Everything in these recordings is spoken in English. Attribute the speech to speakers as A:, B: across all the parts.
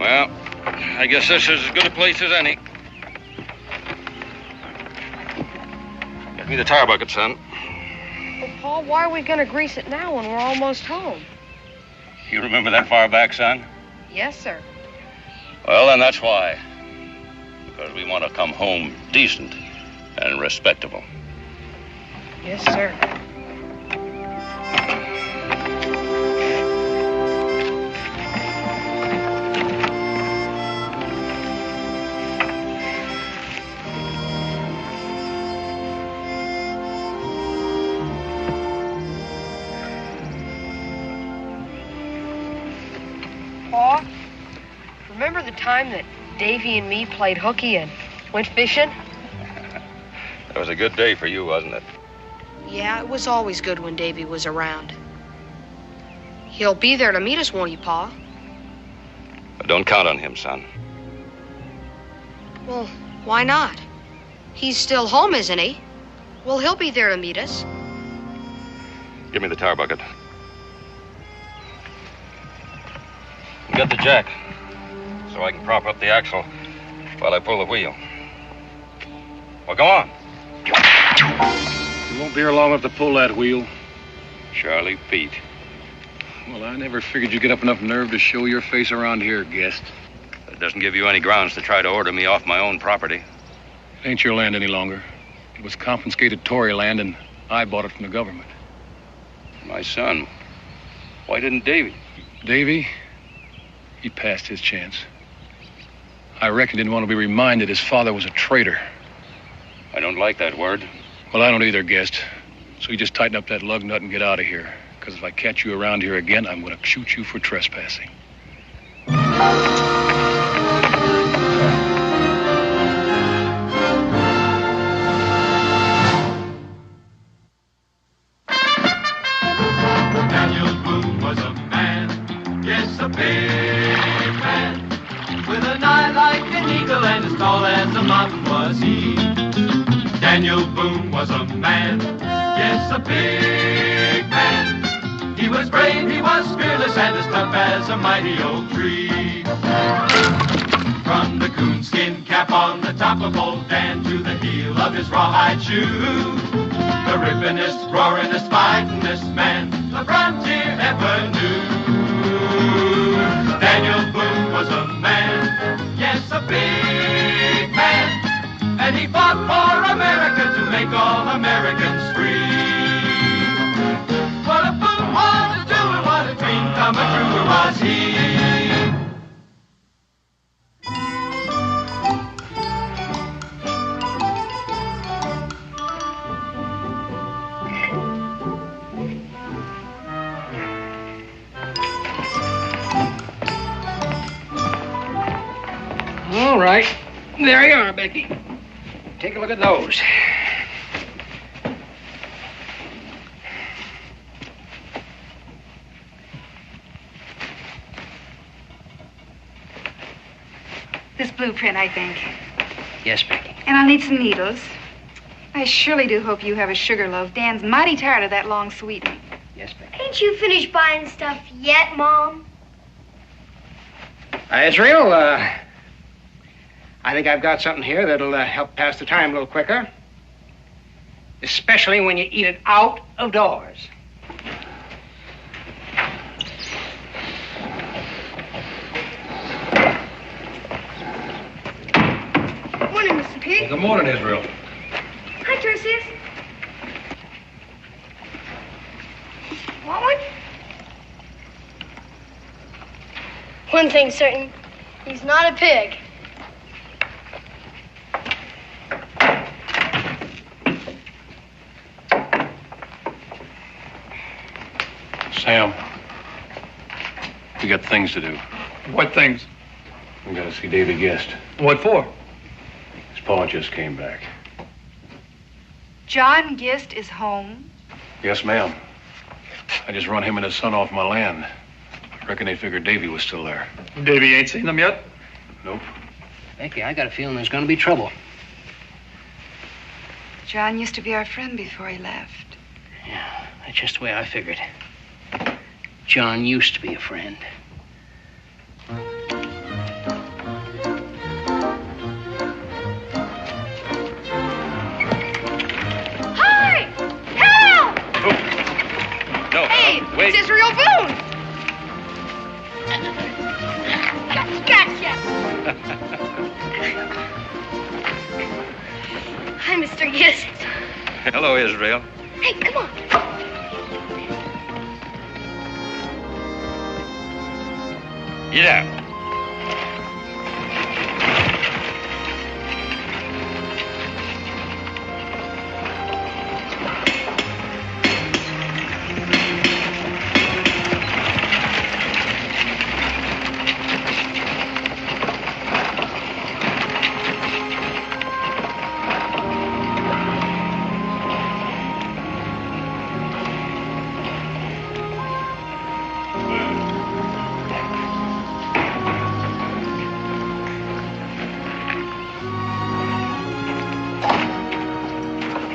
A: Well, I guess this is as good a place as any. Get me the tire bucket, son.
B: Well, Paul, why are we going to grease it now when we're almost home?
A: You remember that far back, son?
B: Yes, sir.
A: Well, then that's why. Because we want to come home decent and respectable.
B: Yes, sir. Paul, remember the time that Davy and me played hooky and went fishing?
A: It was a good day for you, wasn't it?
B: Yeah, it was always good when Davy was around. He'll be there to meet us, won't he, Pa?
A: But don't count on him, son.
B: Well, why not? He's still home, isn't he? Well, he'll be there to meet us.
A: Give me the tire bucket. And get the jack, so I can prop up the axle while I pull the wheel. Well, go on.
C: You won't be here long enough to pull that wheel.
A: Charlie Pete.
C: Well, I never figured you'd get up enough nerve to show your face around here, guest.
A: That doesn't give you any grounds to try to order me off my own property.
C: It ain't your land any longer. It was confiscated Tory land, and I bought it from the government.
A: My son. Why didn't Davy?
C: Davy? He passed his chance. I reckon he didn't want to be reminded his father was a traitor.
A: I don't like that word.
C: Well, I don't either, guest. So you just tighten up that lug nut and get out of here. Because if I catch you around here again, I'm going to shoot you for trespassing.
D: Daniel Boone was a man, yes, a big man, with an eye like an eagle and as tall as a mountain was he. Daniel Boone was a man, yes, a big man. He was brave, he was fearless, and as tough as a mighty oak tree. From the coonskin cap on the top of old Dan to the heel of his rawhide shoe, the rippingest, roaringest, fightingest man the frontier ever knew. Daniel Boone was a man, yes, a big man, and he fought for America to make all Americans free. What a Boone wanted to do and what a dream come true was he.
E: All right. There you are, Becky. Take a look at those.
F: This blueprint, I think.
E: Yes, Becky.
F: And I'll need some needles. I surely do hope you have a sugar loaf. Dan's mighty tired of that long sweetening.
E: Yes, Becky.
G: Ain't you finished buying stuff yet, Mom?
E: Israel, I think I've got something here that'll help pass the time a little quicker. Especially when you eat it out of doors.
F: Morning, Mr. Pete.
C: Well, good morning, Israel.
F: Hi, Tertius. Want one?
G: One thing's certain. He's not a pig.
C: Sam, we got things to do.
H: What things?
C: We got to see Davy Guest.
H: What for?
C: His pa just came back.
F: John Gist is home.
C: Yes, ma'am. I just run him and his son off my land. I reckon they figured Davy was still there.
H: Davy ain't seen them yet?
C: Nope.
E: Becky, I got a feeling there's going to be trouble.
F: John used to be our friend before he left.
E: Yeah, that's just the way I figured. John used to be a friend.
B: It's Israel Boone!
G: Gotcha! Hi, Mr. Gist.
A: Hello, Israel.
G: Hey, come on.
A: Get out.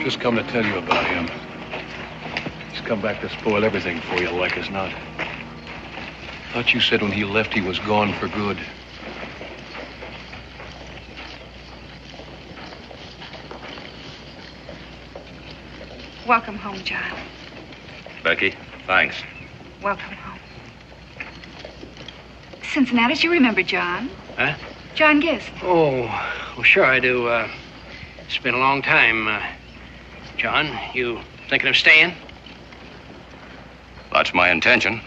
C: Just come to tell you about him. He's come back to spoil everything for you, like as not. Thought you said when he left he was gone for good.
F: Welcome home, John.
A: Becky, thanks.
F: Welcome home. Cincinnati, you remember John?
E: Huh?
F: John Gist.
E: Oh, well, sure I do. It's been a long time. John, you thinking of staying?
A: That's my intention.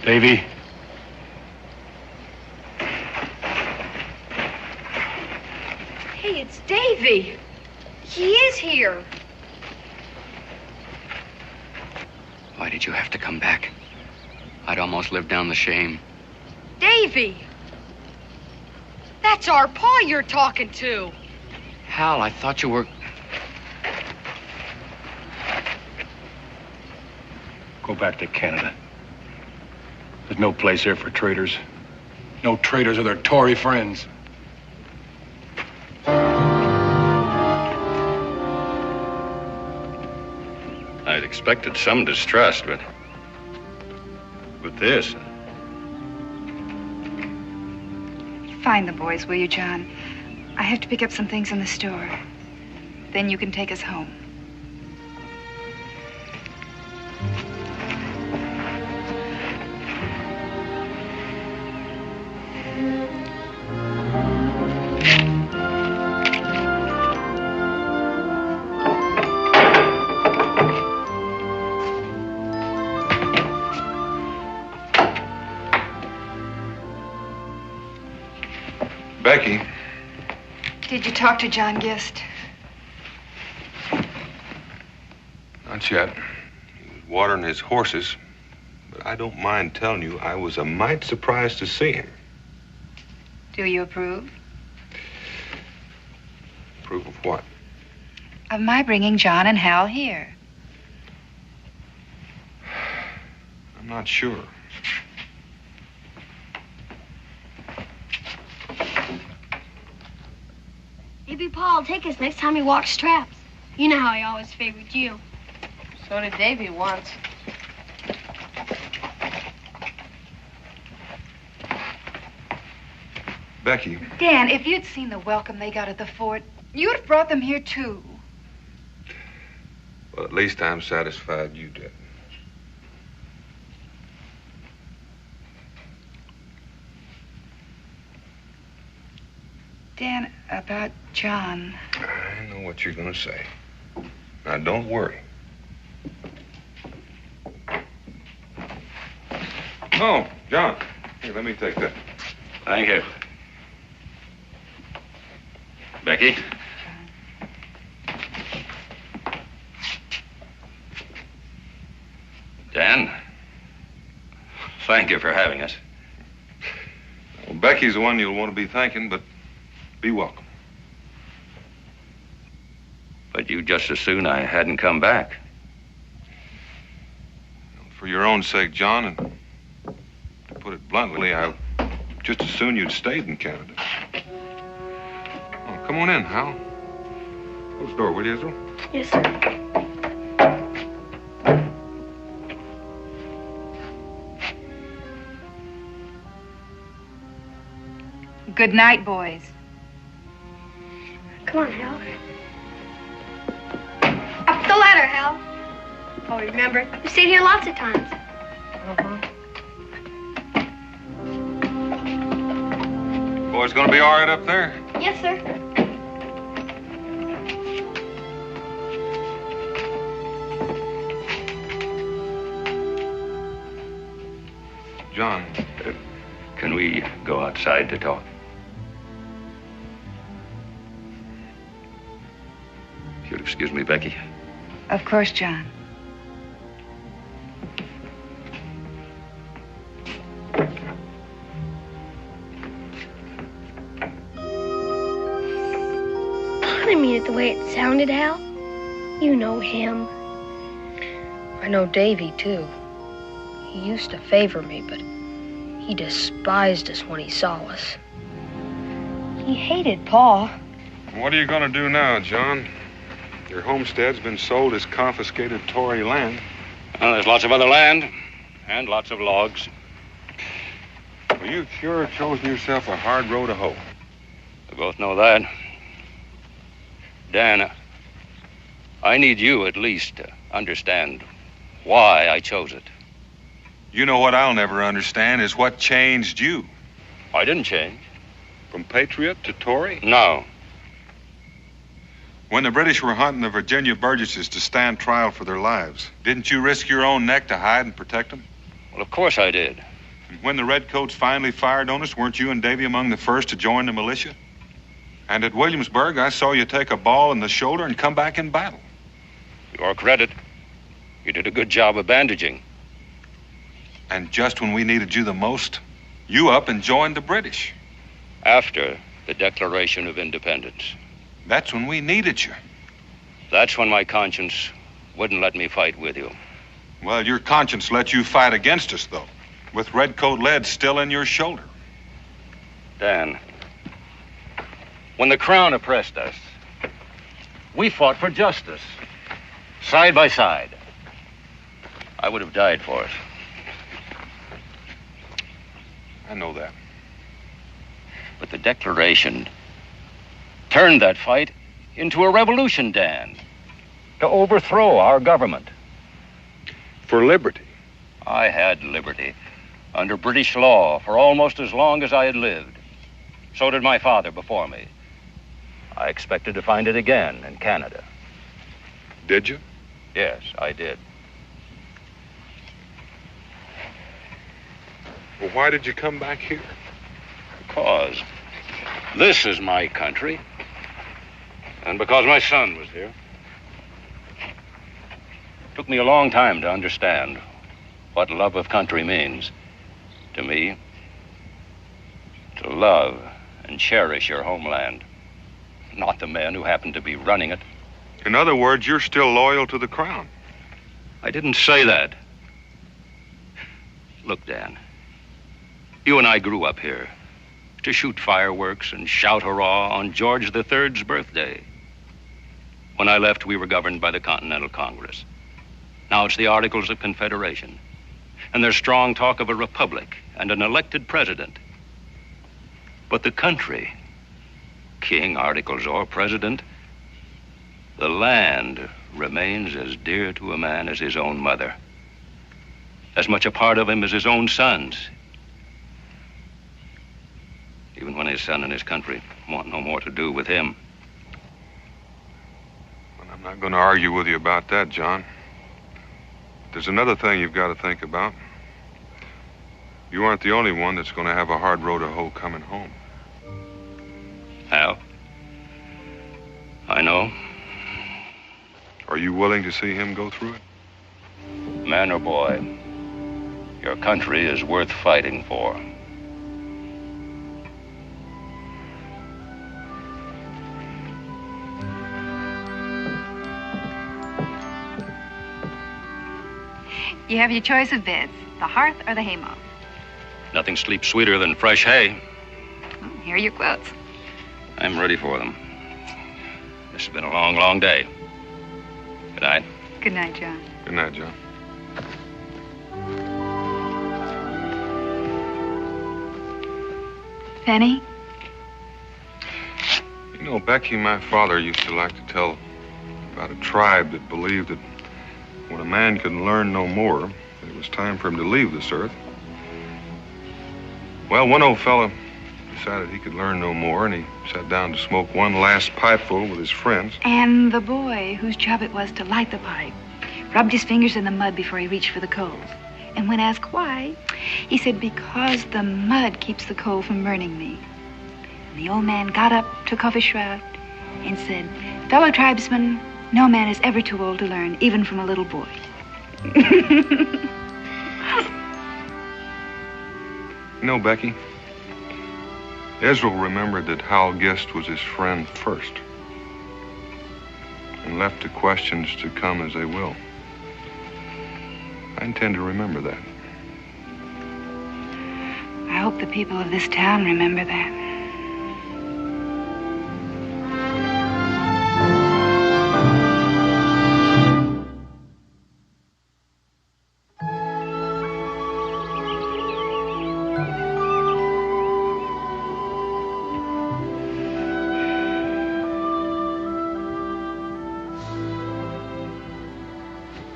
C: Davy,
B: Hey, it's Davy. He is here.
I: Why did you have to come back? I'd almost lived down the shame.
B: Davy! That's our pa you're talking to.
I: Hal, I thought you were...
C: go back to Canada. There's no place here for traitors. No traitors or their Tory friends.
A: I'd expected some distrust, but with this,
F: Find the boys, will you, John? I have to pick up some things in the store. Then you can take us home.
J: Becky.
F: Did you talk to John Gist?
J: Not yet. He was watering his horses. But I don't mind telling you, I was a mite surprised to see him.
F: Do you approve?
J: Approve of what?
F: Of my bringing John and Hal here.
J: I'm not sure.
G: Maybe Pa will take us next time he walks traps. You know how he always favored you.
B: So did Davy once.
J: Becky.
F: Dan, if you'd seen the welcome they got at the fort, you'd have brought them here, too.
J: Well, at least I'm satisfied you did.
F: Dan, about John.
J: I know what you're going to say. Now, don't worry. Oh, John. Here, let me take that.
A: thank you. Becky? Dan? Thank you for having us.
J: Well, Becky's the one you'll want to be thanking, but be welcome.
A: But you just as soon I hadn't come back.
J: For your own sake, John, and to put it bluntly, I just as soon you'd stayed in Canada. Oh, come on in, Hal. Close the door, will you, Israel?
G: Yes, sir.
F: Good night, boys.
G: Come on, Hal. Oh, remember? We stayed here lots of times.
J: Boys gonna be all right up there?
G: Yes, sir.
J: John.
C: Can we go outside to talk? You'll excuse me, Becky.
F: Of course, John.
G: I didn't mean it the way it sounded, Hal. You know him.
B: I know Davy, too. He used to favor me, but he despised us when he saw us. He hated Pa.
J: What are you gonna do now, John? Your homestead's been sold as confiscated Tory land.
A: Well, there's lots of other land and lots of logs.
J: Well, you've sure chosen yourself a hard row to hoe.
A: We both know that. Dan, I need you at least to understand why I chose it.
J: You know what I'll never understand is what changed you.
A: I didn't change.
J: From Patriot to Tory?
A: No.
J: When the British were hunting the Virginia Burgesses to stand trial for their lives, didn't you risk your own neck to hide and protect them?
A: Well, of course I did.
J: And when the Redcoats finally fired on us, weren't you and Davy among the first to join the militia? And at Williamsburg, I saw you take a ball in the shoulder and come back in battle.
A: To your credit, you did a good job of bandaging.
J: And just when we needed you the most, you up and joined the British.
A: After the Declaration of Independence.
J: That's when we needed you.
A: That's when my conscience wouldn't let me fight with you.
J: Well, your conscience let you fight against us, though, with Redcoat lead still in your shoulder.
A: Dan, when the Crown oppressed us, we fought for justice, side by side. I would have died for it.
J: I know that.
A: But the Declaration turned that fight into a revolution, Dan, to overthrow our government.
J: For liberty.
A: I had liberty under British law for almost as long as I had lived. So did my father before me. I expected to find it again in Canada.
J: Did you?
A: Yes, I did.
J: Well, why did you come back here?
A: Because this is my country. And because my son was here. It took me a long time to understand what love of country means. To me, to love and cherish your homeland, not the men who happen to be running it.
J: In other words, you're still loyal to the Crown.
A: I didn't say that. Look, Dan, you and I grew up here to shoot fireworks and shout hurrah on George III's birthday. When I left, we were governed by the Continental Congress. Now it's the Articles of Confederation. And there's strong talk of a republic and an elected president. But the country, king, articles, or president, the land remains as dear to a man as his own mother. As much a part of him as his own sons. Even when his son and his country want no more to do with him.
J: Well, I'm not going to argue with you about that, John. There's another thing you've got to think about. You aren't the only one that's going to have a hard road to hoe coming home.
A: Hal? I know.
J: Are you willing to see him go through it?
A: Man or boy, your country is worth fighting for.
F: You have your choice of beds, the hearth or the haymow.
A: Nothing sleeps sweeter than fresh hay.
F: Here are your quotes.
A: I'm ready for them. This has been a long, long day. Good night.
F: Good night, John.
J: Good night, John.
F: Penny?
J: You know, Becky, my father used to like to tell about a tribe that believed that when a man could learn no more, it was time for him to leave this earth. Well, one old fella decided he could learn no more, and he sat down to smoke one last pipeful with his friends.
F: And the boy, whose job it was to light the pipe, rubbed his fingers in the mud before he reached for the coals. And when asked why, he said, because the mud keeps the coal from burning me. And the old man got up, took off his shroud, and said, fellow tribesmen, no man is ever too old to learn, even from a little boy.
J: You know, Becky, Israel remembered that Hal Gist was his friend first, and left the questions to come as they will. I intend to remember that.
F: I hope the people of this town remember that.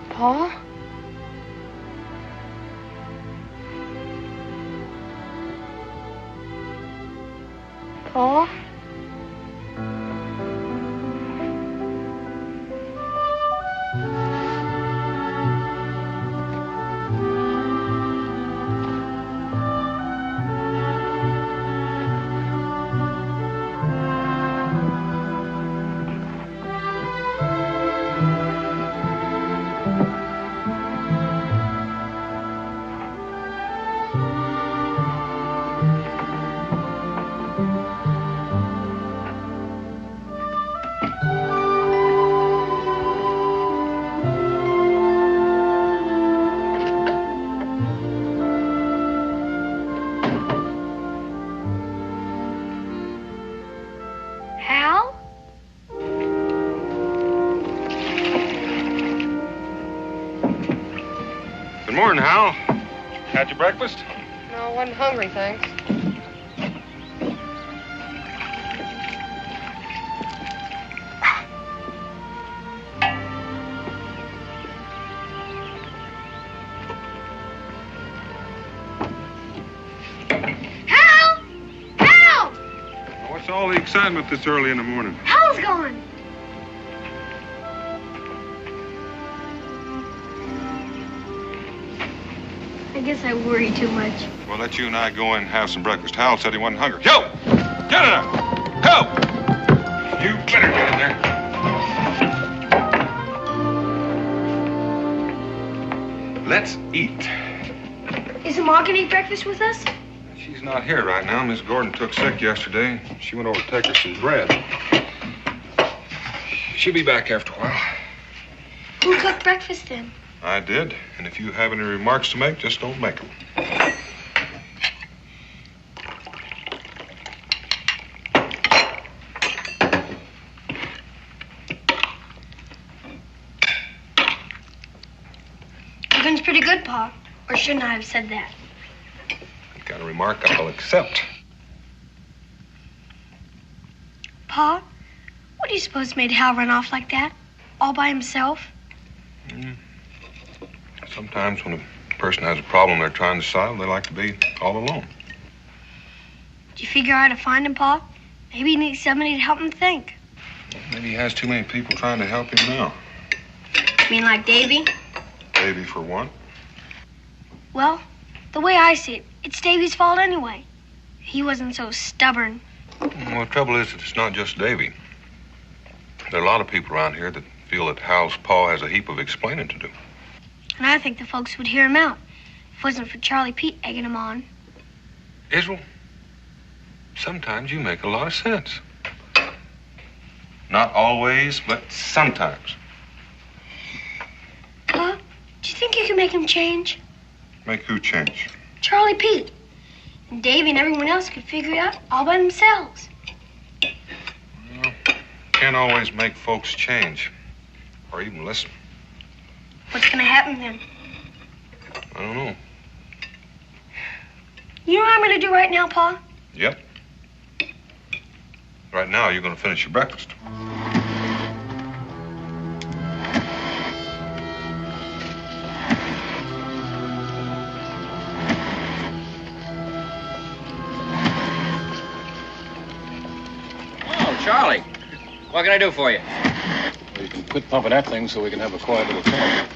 B: Paul? Paul?
J: Good morning, Hal. Had your breakfast?
B: No, I wasn't hungry, thanks.
G: Hal! Hal!
J: What's all the excitement this early in the morning?
G: Hal's gone. I guess I worry too much.
J: Well, let you and I go in and have some breakfast. Hal said he wasn't hungry. Yo! Get it up! Go! You better get in there. Let's eat.
G: Isn't Ma gonna eat breakfast with us?
J: She's not here right now. Miss Gordon took sick yesterday. She went over to take her some bread. She'll be back after a while.
G: Who cooked breakfast then?
J: I did, and if you have any remarks to make, just don't make them.
G: Cooking's pretty good, Pa. Or shouldn't I have said that?
J: Got a remark I'll accept.
G: Pa, what do you suppose made Hal run off like that? All by himself?
J: Sometimes when a person has a problem they're trying to solve, they like to be all alone.
G: Did you figure out how to find him, Pa? Maybe he needs somebody to help him think.
J: Maybe he has too many people trying to help him now.
G: You mean like Davy?
J: Davy, for one.
G: Well, the way I see it, it's Davy's fault anyway. He wasn't so stubborn.
J: Well, the trouble is that it's not just Davy. There are a lot of people around here that feel that Hal's pa has a heap of explaining to do.
G: And I think the folks would hear him out if it wasn't for Charlie Pete egging him on.
J: Israel, sometimes you make a lot of sense. Not always, but sometimes.
G: Pa, do you think you can make him change?
J: Make who change?
G: Charlie Pete. And Davy and everyone else could figure it out all by themselves.
J: Well, can't always make folks change. Or even listen.
G: What's gonna happen then?
J: I don't know.
G: You know what I'm gonna do right now, Pa?
J: Yep. Right now, you're gonna finish your breakfast.
K: Charlie, what can I do for you?
C: Well, you can quit pumping that thing so we can have a quiet little talk.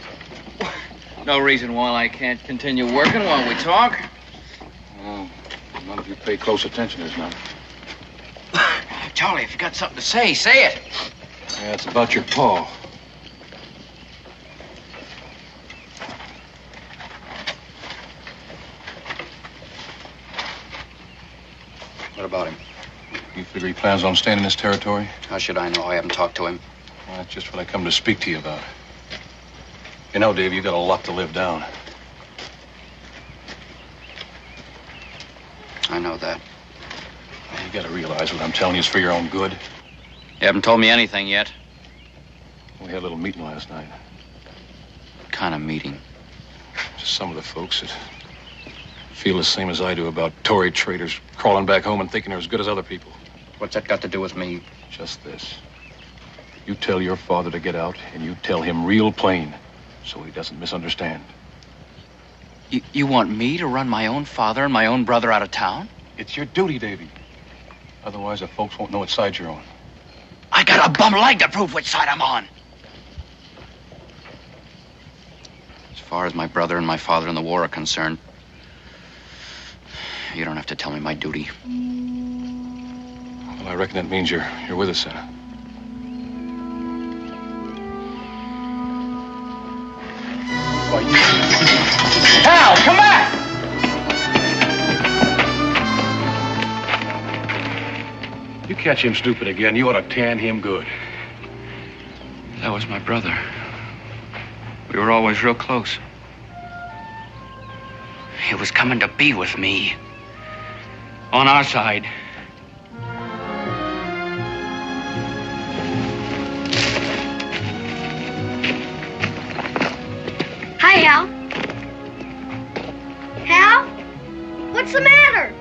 K: No reason why I can't continue working while we talk.
C: Well, none of you pay close attention, there's none.
K: Charlie, if you got something to say, say it.
C: Yeah, it's about your pa.
I: What about him?
C: You figure he plans on staying in this territory?
I: How should I know? I haven't talked to him.
C: Well, that's just what I come to speak to you about. You know, Dave, you got a lot to live down.
I: I know that.
C: You got to realize what I'm telling you is for your own good.
K: You haven't told me anything yet.
C: We had a little meeting last night.
K: What kind of meeting?
C: Just some of the folks that feel the same as I do about Tory traitors crawling back home and thinking they're as good as other people.
I: What's that got to do with me?
C: Just this. You tell your father to get out, and you tell him real plain, so he doesn't misunderstand.
K: You want me to run my own father and my own brother out of town?
C: It's your duty, Davy. Otherwise, the folks won't know what side you're on.
K: I got a bum leg to prove which side I'm on. As far as my brother and my father in the war are concerned, you don't have to tell me my duty.
C: Well, I reckon that means you're with us, then.
K: Hal, come back!
C: You catch him stupid again, you ought to tan him good.
K: That was my brother. We were always real close. He was coming to be with me. On our side.
G: Hi, Hal. Hal? What's the matter?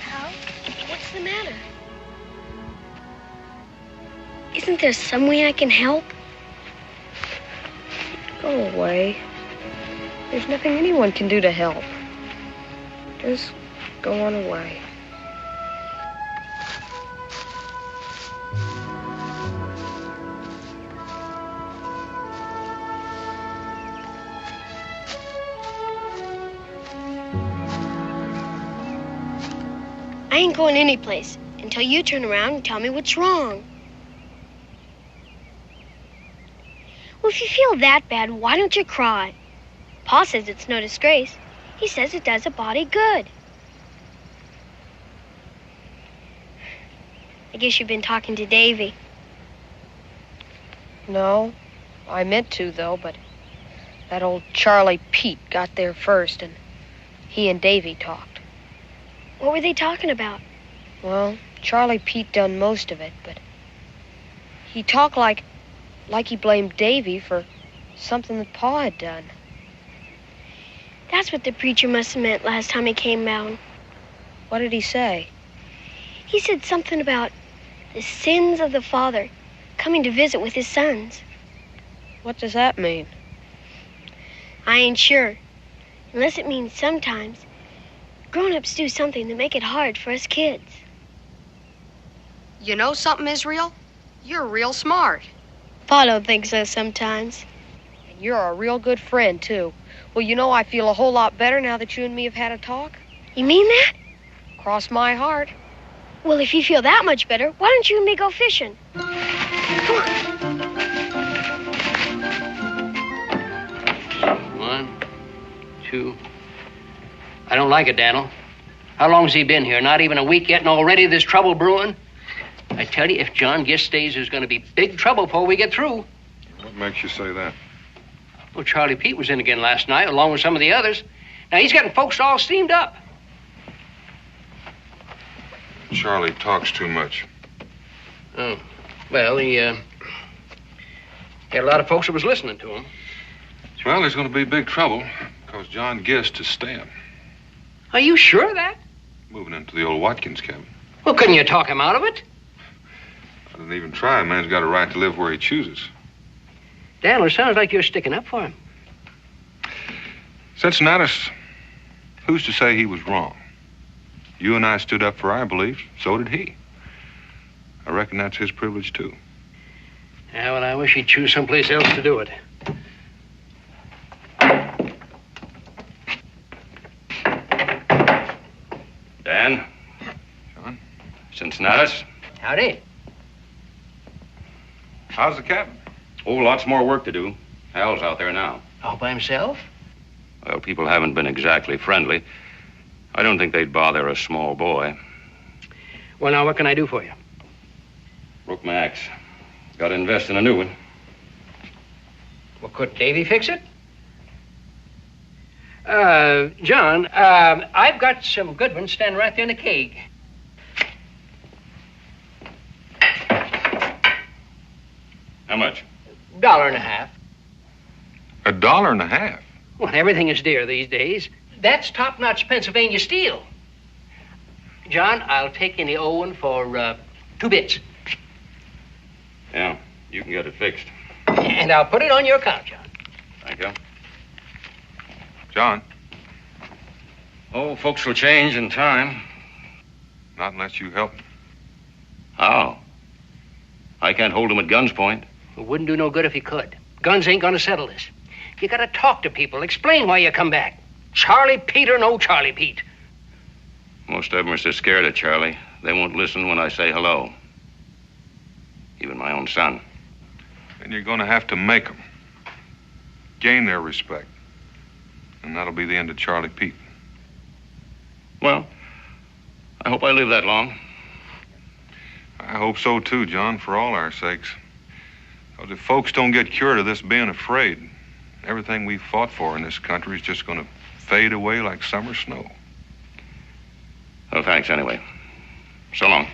G: Hal, what's the matter? Isn't there some way I can help?
B: Go away. There's nothing anyone can do to help. Just go on away.
G: I ain't going anyplace until you turn around and tell me what's wrong. Well, if you feel that bad, why don't you cry? Pa says it's no disgrace. He says it does a body good. I guess you've been talking to Davy.
B: No, I meant to, though, but that old Charlie Pete got there first, and he and Davy talked.
G: What were they talking about?
B: Well, Charlie Pete done most of it, but he talked like he blamed Davy for something that Pa had done.
G: That's what the preacher must have meant last time he came down.
B: What did he say?
G: He said something about the sins of the father coming to visit with his sons.
B: What does that mean?
G: I ain't sure. Unless it means sometimes grown-ups do something to make it hard for us kids.
B: You know something, Israel? You're real smart.
G: Pa don't think so sometimes.
B: And you're a real good friend, too. Well, you know, I feel a whole lot better now that you and me have had a talk.
G: You mean that?
B: Cross my heart.
G: Well, if you feel that much better, why don't you and me go fishing? Come on.
E: 1, 2. I don't like it, Daniel. How long's he been here? Not even a week yet, and already there's trouble brewing? I tell you, if John Gist stays, there's going to be big trouble before we get through.
J: What makes you say that?
E: Well, Charlie Pete was in again last night, along with some of the others. Now, he's getting folks all steamed up.
J: Charlie talks too much.
E: Oh, well, he had a lot of folks that was listening to him.
J: Well, there's going to be big trouble, because John Gist is staying.
E: Are you sure of that?
J: Moving into the old Watkins cabin.
E: Well, couldn't you talk him out of it?
J: I didn't even try. A man's got a right to live where he chooses.
E: Daniel, it sounds like you're sticking up for him.
J: Cincinnatus, who's to say he was wrong? You and I stood up for our beliefs. So did he. I reckon that's his privilege, too.
E: Yeah, well, I wish he'd choose someplace else to do it.
A: Dan?
J: John?
A: Cincinnatus?
E: Howdy.
J: How's the cabin?
A: Oh, lots more work to do. Hal's out there now.
E: All by himself?
A: Well, people haven't been exactly friendly. I don't think they'd bother a small boy.
E: Well, now, what can I do for you?
A: Broke my axe. Got to invest in a new one.
E: Well, could Davy fix it? John, I've got some good ones standing right there in the keg.
A: How much?
E: $1.50.
J: $1.50?
E: Well, everything is dear these days. That's top-notch Pennsylvania steel. John, I'll take any old one for 2 bits.
A: Yeah, you can get it fixed.
E: And I'll put it on your account, John.
A: Thank you.
J: John?
A: Oh, folks will change in time.
J: Not unless you help.
A: How? I can't hold them at gun's point.
E: It wouldn't do no good if you could. Guns ain't gonna settle this. You gotta talk to people, explain why you come back. Charlie Pete or no Charlie Pete.
A: Most of them are so scared of Charlie, they won't listen when I say hello. Even my own son.
J: And you're going to have to make them. Gain their respect. And that'll be the end of Charlie Pete.
A: Well, I hope I live that long.
J: I hope so, too, John, for all our sakes. Because if folks don't get cured of this being afraid, everything we've fought for in this country is just going to fade away like summer snow.
A: Well, thanks anyway. So long.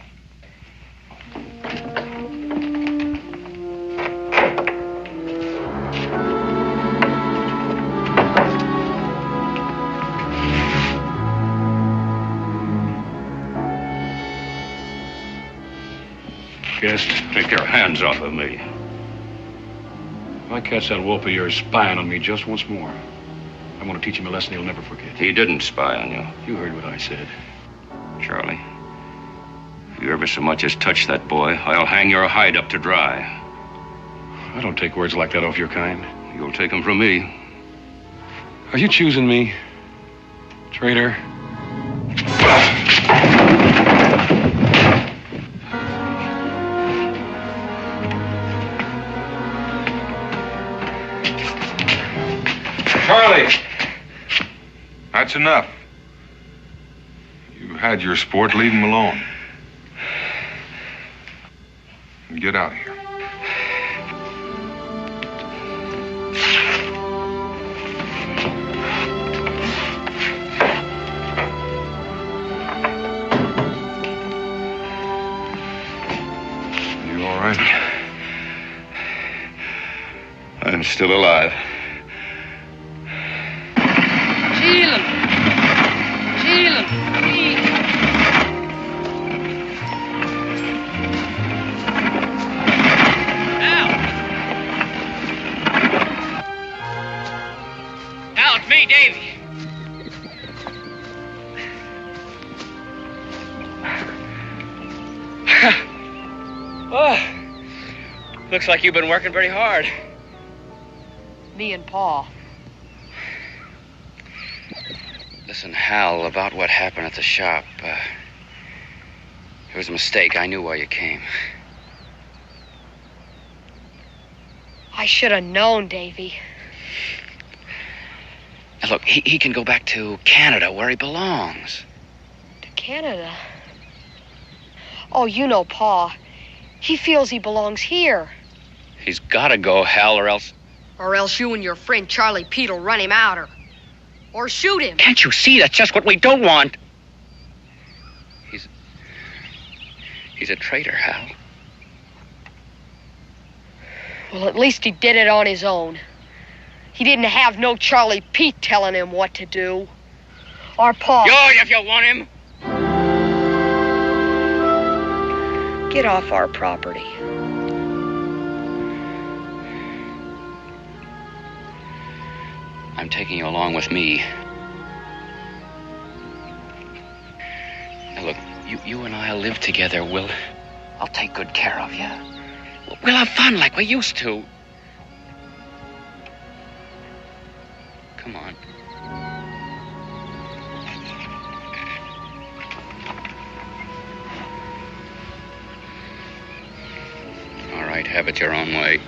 C: Guest,
A: Take your hands off of me.
C: if I catch that wolf of yours spying on me just once more, I'm going to teach him a lesson he'll never forget.
A: He didn't spy on you.
C: You heard what I said.
A: Charlie, if you ever so much as touch that boy, I'll hang your hide up to dry.
C: I don't take words like that off your kind.
A: You'll take them from me.
C: Are you choosing me, traitor?
J: Charlie! That's enough. You had your sport. Leave him alone. And get out of here. You all right?
A: I'm still alive.
E: Now it's me, Davy.
K: Oh, looks like you've been working very hard.
B: Me and Pa.
I: Listen, Hal, about what happened at the shop. It was a mistake. I knew why you came.
B: I should have known, Davy.
I: Now, look, he can go back to Canada where he belongs.
B: To Canada? Oh, you know Pa. He feels he belongs here.
I: He's got to go, Hal, or else...
B: Or else you and your friend Charlie Pete will run him out or shoot him.
I: Can't you see? That's just what we don't want. He's a traitor, Hal.
B: Well, at least he did it on his own. He didn't have no Charlie Pete telling him what to do. Our Pa.
E: Yours if you want him.
B: Get off our property.
I: I'm taking you along with me. Now look, you and I'll live together. I'll take good care of you. We'll have fun like we used to. Come on. All right, have it your own way.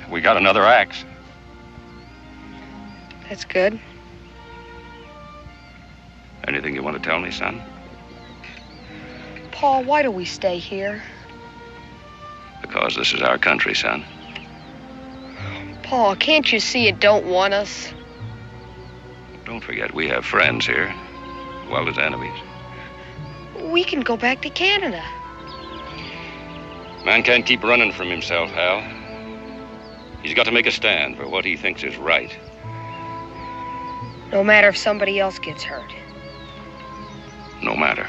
A: We got another axe.
B: That's good.
A: Anything you want to tell me, son?
B: Pa, why do we stay here?
A: Because this is our country, son.
B: Pa, can't you see it don't want us?
A: Don't forget, we have friends here, as well as enemies.
B: We can go back to Canada.
A: Man can't keep running from himself, Hal. He's got to make a stand for what he thinks is right.
B: No matter if somebody else gets hurt.
A: No matter.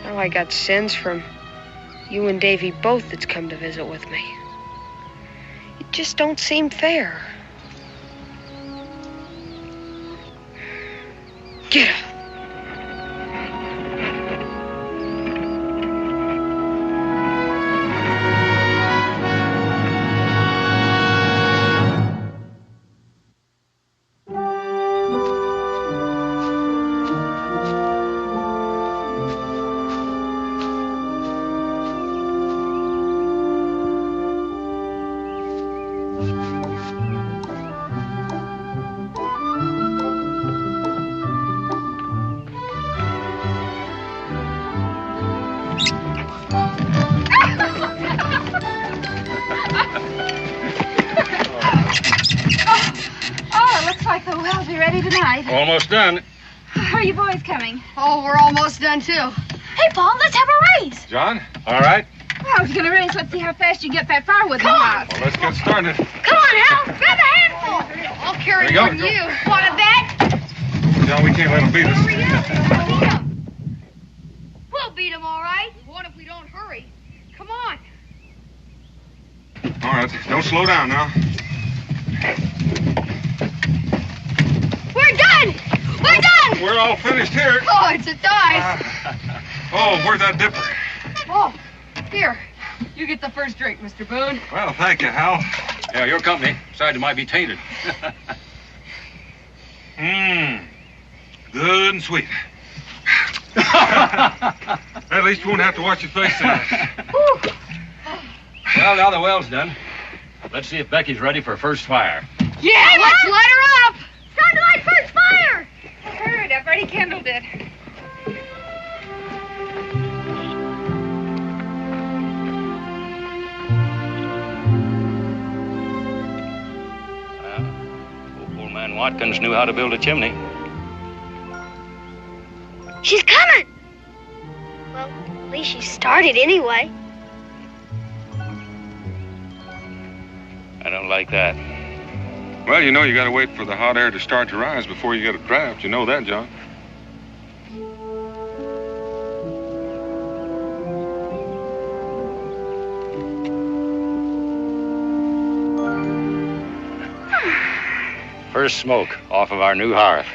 B: Now I got sins from you and Davy both that's come to visit with me. It just don't seem fair. Get up.
H: Almost done.
F: How are you boys coming?
B: Oh, we're almost done, too.
G: Hey, Paul, let's have a race.
H: John, all right?
F: Well, if you're going to race, let's see how fast you get that firewood in the house.
H: Well, let's get started.
G: Come on, Hal. Grab a handful.
B: I'll carry
H: There
B: more
H: you
B: than
H: go.
B: you.
G: Want a bet?
H: John, we can't let him beat us.
G: Hurry up. We'll beat him, all right.
B: What if we don't hurry? Come on.
J: All right, don't slow down now.
G: We're done. We're done.
J: We're all finished here.
B: Oh, it's a tie.
J: Oh, where's that dipper?
B: Oh, here. You get the first drink, Mr. Boone.
J: Well, thank you, Hal.
H: Yeah, your company. Besides, it might be tainted.
J: Good and sweet. At least you won't have to watch your face tonight.
H: Well, now the well's done. Let's see if Becky's ready for first fire.
B: Yeah, let's light her up.
G: Time to light first fire.
F: I heard. I've already kindled it.
A: Old man Watkins knew how to build a chimney.
G: She's coming. Well, at least she started anyway.
A: I don't like that.
J: Well, you know you gotta wait for the hot air to start to rise before you get a draft. You know that, John.
A: First smoke off of our new hearth.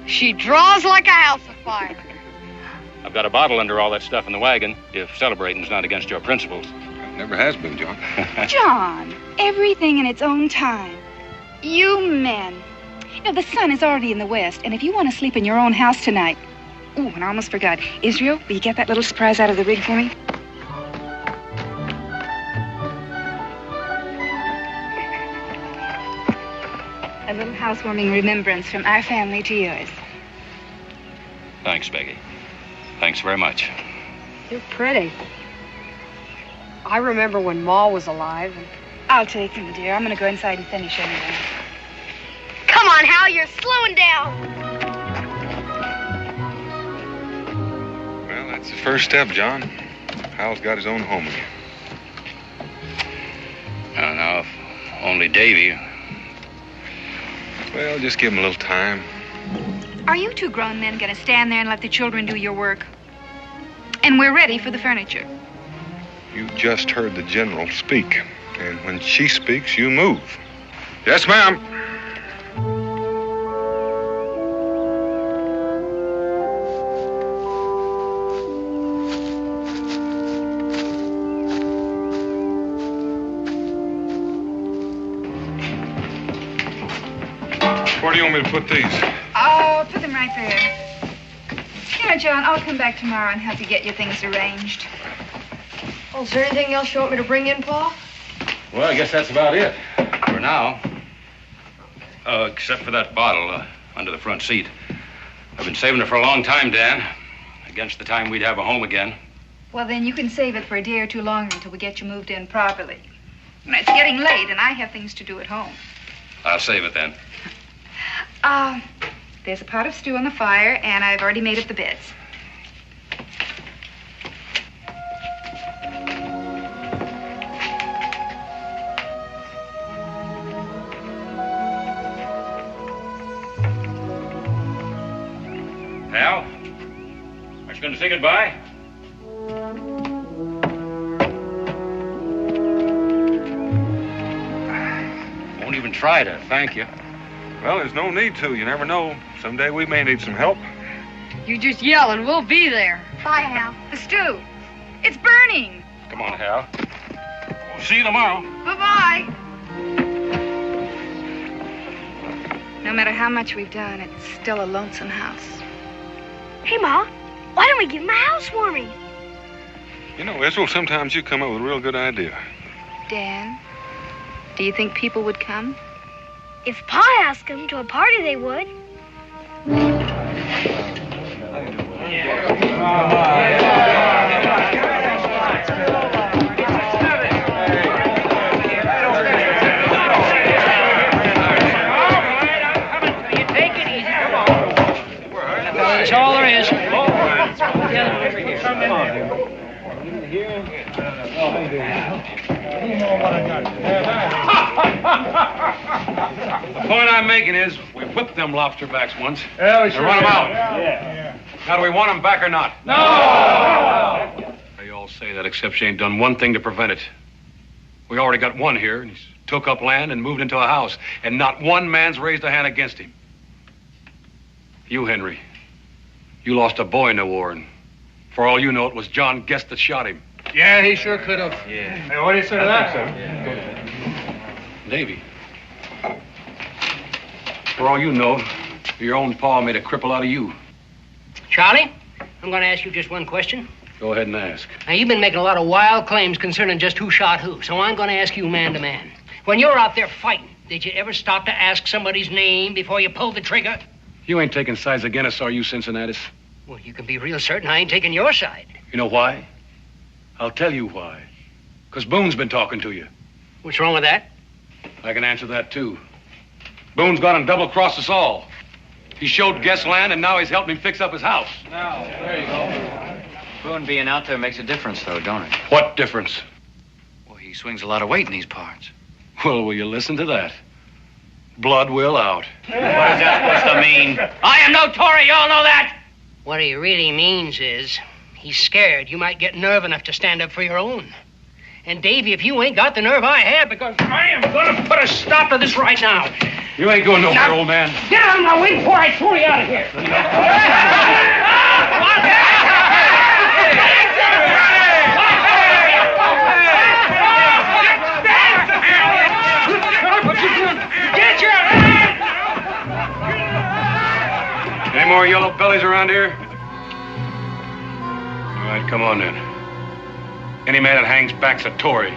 B: She draws like a house afire.
A: I've got a bottle under all that stuff in the wagon, if celebrating's not against your principles.
J: It never has been, John.
F: John, everything in its own time. You men. You know, the sun is already in the west, and if you want to sleep in your own house tonight... Ooh, and I almost forgot. Israel, will you get that little surprise out of the rig for me? A little housewarming remembrance from our family to yours.
A: Thanks, Peggy. Thanks very much.
B: You're pretty. I remember when Ma was alive.
F: I'll take them, dear. I'm going to go inside and finish anyway.
G: Come on, Hal, you're slowing down.
J: Well, that's the first step, John. Hal's got his own home again.
A: Now, if only Davy.
J: Well, just give him a little time.
F: Are you two grown men going to stand there and let the children do your work? And we're ready for the furniture.
J: You just heard the general speak. And when she speaks, you move. Yes, ma'am. Where do you want me to put these?
F: I'll put them right there. You know, John, I'll come back tomorrow and help you get your things arranged.
B: Oh, is there anything else you want me to bring in, Pa?
H: Well, I guess that's about it.
A: For now. Except for that bottle under the front seat. I've been saving it for a long time, Dan. Against the time we'd have a home again.
F: Well, then you can save it for a day or two longer until we get you moved in properly. You know, it's getting late, and I have things to do at home.
A: I'll save it then.
F: There's a pot of stew on the fire, and I've already made up the beds.
A: Hal? Aren't you going to say goodbye? Won't even try to thank you.
J: Well, there's no need to. You never know. Someday we may need some help.
B: You just yell and we'll be there.
G: Bye, Hal.
F: The stew. It's burning.
A: Come on, Hal. We'll see you tomorrow.
F: Bye-bye. No matter how much we've done, it's still a lonesome house.
G: Hey, Ma, why don't we give him a housewarming?
J: You know, Israel, sometimes you come up with a real good idea.
F: Dan, do you think people would come?
G: If Pa asked them to a party, they would.
E: That's all there is.
C: The point I'm making is, we whipped them lobster backs once. Yeah, we sure run them out. Yeah. Now, do we want them back or not? No! They all say that, except she ain't done one thing to prevent it. We already got one here, and he's took up land and moved into a house, and not one man's raised a hand against him. You, Henry, you lost a boy in the war, and for all you know, it was John Guest that shot him.
H: Yeah, he sure could have. Yeah. Hey, what do you say to that, sir?
C: Yeah. Davy, for all you know, your own pa made a cripple out of you.
E: Charlie, I'm going to ask you just one question.
C: Go ahead and ask.
E: Now, you've been making a lot of wild claims concerning just who shot who, so I'm going to ask you man to man. When you were out there fighting, did you ever stop to ask somebody's name before you pulled the trigger?
C: You ain't taking sides against us, are you, Cincinnatus?
E: Well, you can be real certain I ain't taking your side.
C: You know why? I'll tell you why. Because Boone's been talking to you.
E: What's wrong with that?
C: I can answer that, too. Boone's gone and double-crossed us all. He showed Guest land, and now he's helping him fix up his house.
H: Now, there you go.
K: Boone being out there makes a difference, though, don't it?
C: What difference?
K: Well, he swings a lot of weight in these parts.
C: Well, will you listen to that? Blood will out.
K: What is that supposed to mean?
E: I am no Tory, you all know that. What he really means is he's scared you might get nerve enough to stand up for your own. And, Davy, if you ain't got the nerve I have, because I am going to put a stop to this right now.
C: You ain't going nowhere, old man.
E: Get out of my way before I throw you out of here. Get your hands!
C: Any more yellow bellies around here? All right, come on then. Any man that hangs back's a Tory.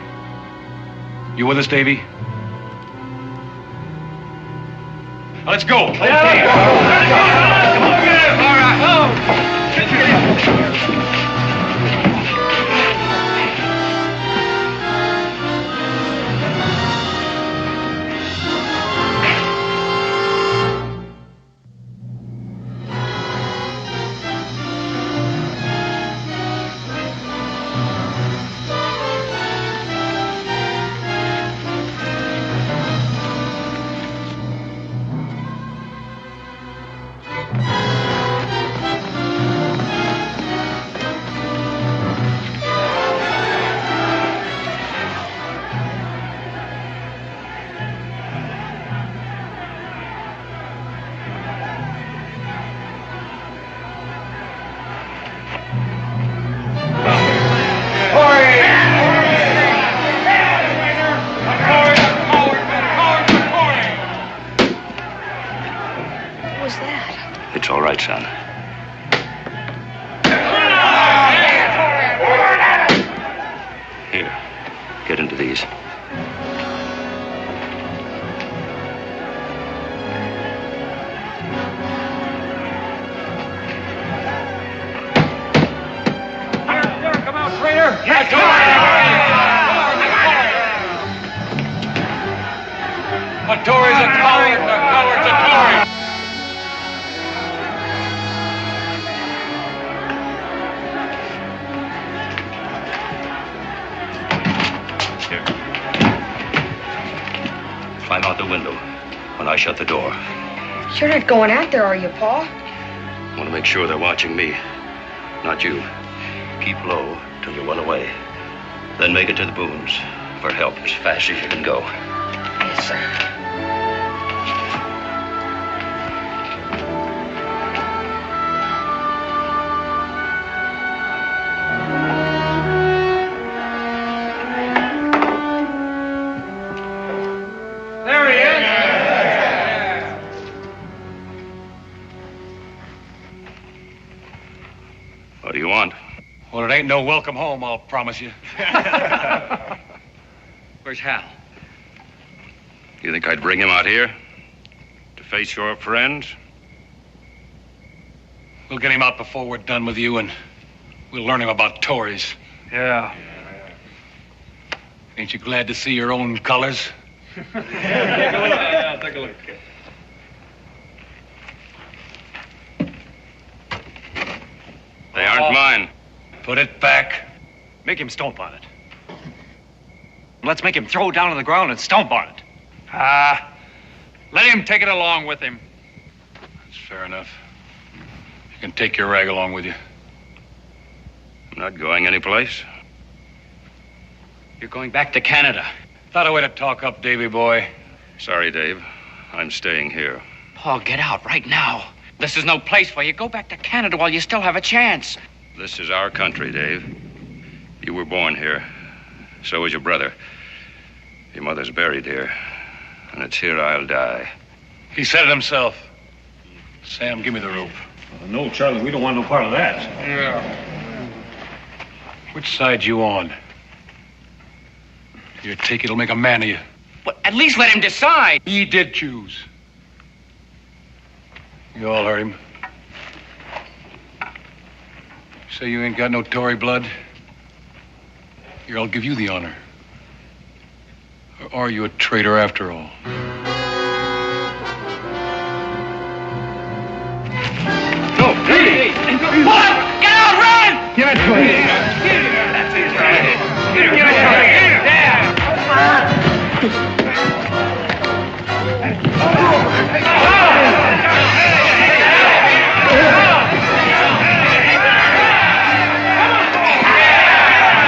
C: You with us, Davy? Now, let's go.
D: Okay. Come on. All right.
A: It's all right, son. Here, get into these.
D: Come out, traitor! Yes,
C: A Tory's a coward, and a coward's a Tory.
A: Climb out the window when I shut the door.
B: You're not going out there, are you, Pa?
A: I want to make sure they're watching me, not you. Keep low till you run away. Then make it to the Boones for help as fast as you can go.
B: Yes, sir.
D: There he is.
A: What do you want?
C: Well, it ain't no welcome home, I'll promise you.
E: Where's Hal?
A: You think I'd bring him out here to face your friends?
C: We'll get him out before we're done with you, and we'll learn him about Tories.
D: Yeah.
C: Ain't you glad to see your own colors?
D: Take a look.
A: They aren't mine.
C: Put it back.
L: Make him stomp on it. Let's make him throw it down on the ground and stomp on it.
C: Let him take it along with him. That's fair enough. You can take your rag along with you.
A: I'm not going anyplace.
E: You're going back to Canada.
C: Thought a way to talk up, Davy boy.
A: Sorry, Dave. I'm staying here.
E: Paul, get out right now. This is no place for you. Go back to Canada while you still have a chance.
A: This is our country, Dave. You were born here. So was your brother. Your mother's buried here. And it's here I'll die.
C: He said it himself. Sam, give me the rope.
L: No, Charlie, we don't want no part of that.
C: Yeah. Which side you on? Your take it'll make a man of you.
E: But at least let him decide.
C: He did choose. You all heard him. Say you ain't got no Tory blood? Here, I'll give you the honor. Or are you a traitor after all?
D: Go! Hey! What? Get out! Run! Give it to him. That's it. Get it.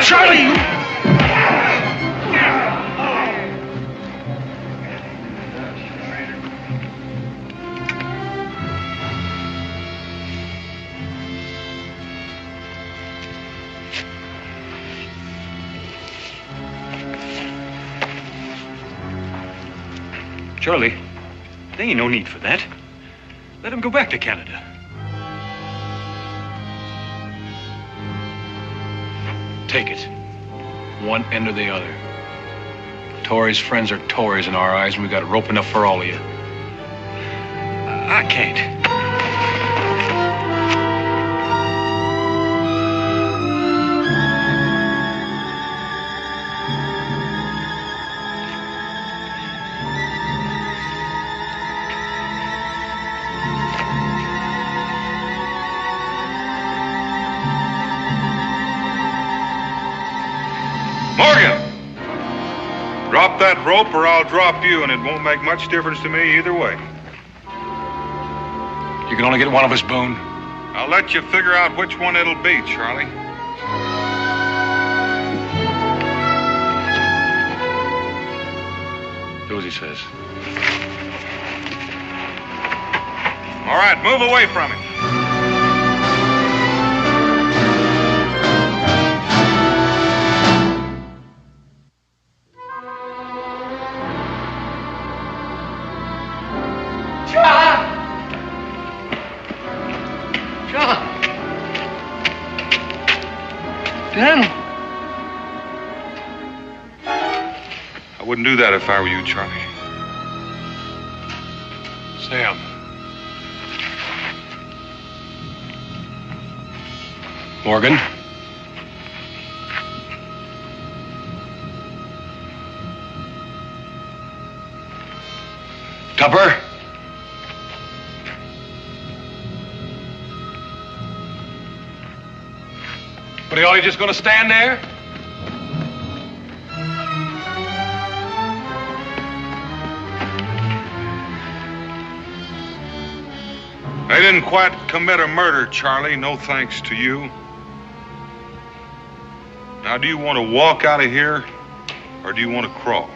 C: Charlie!
L: Charlie, there ain't no need for that. Let him go back to Canada.
C: Take it. One end or the other. Tories' friends are Tories in our eyes, and we got rope enough for all of you.
L: I can't.
J: Morgan! Drop that rope or I'll drop you, and it won't make much difference to me either way.
C: You can only get one of us, Boone.
J: I'll let you figure out which one it'll be, Charlie.
C: Do as he says.
J: All right, move away from him.
E: Daniel.
J: I wouldn't do that if I were you, Charlie.
C: Sam. Morgan. Tupper. But are you just going to stand there?
J: They didn't quite commit a murder, Charlie, no thanks to you. Now, do you want to walk out of here, or do you want to crawl?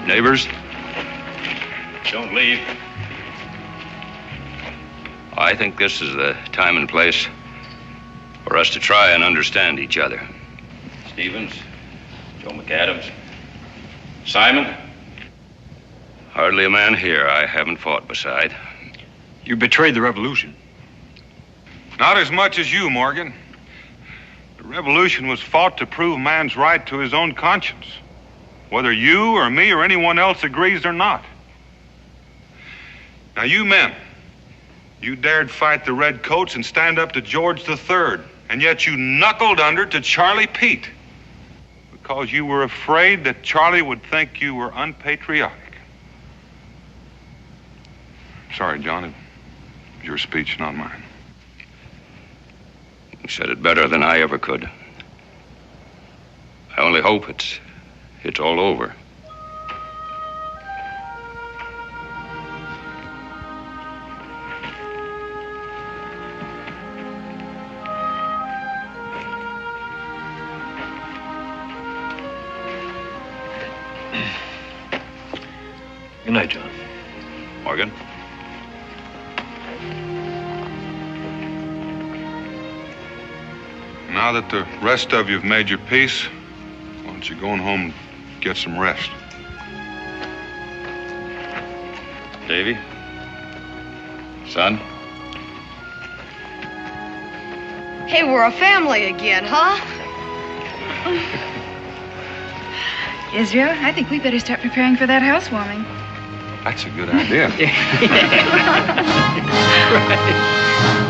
A: Neighbors?
H: Don't leave.
A: I think this is the time and place for us to try and understand each other.
H: Stevens, Joe McAdams, Simon.
A: Hardly a man here I haven't fought beside.
C: You betrayed the revolution.
J: Not as much as you, Morgan. The revolution was fought to prove man's right to his own conscience, whether you or me or anyone else agrees or not. Now, you men, you dared fight the redcoats and stand up to George III, and yet you knuckled under to Charlie Pete because you were afraid that Charlie would think you were unpatriotic. Sorry, John, it was your speech, not mine.
A: You said it better than I ever could. I only hope it's all over.
C: Good night, John.
A: Morgan?
J: Now that the rest of you have made your peace, why don't you go on home and get some rest?
A: Davy? Son?
M: Hey, we're a family again, huh?
F: Israel, I think we better start preparing for that housewarming.
J: That's a good idea.
E: Right.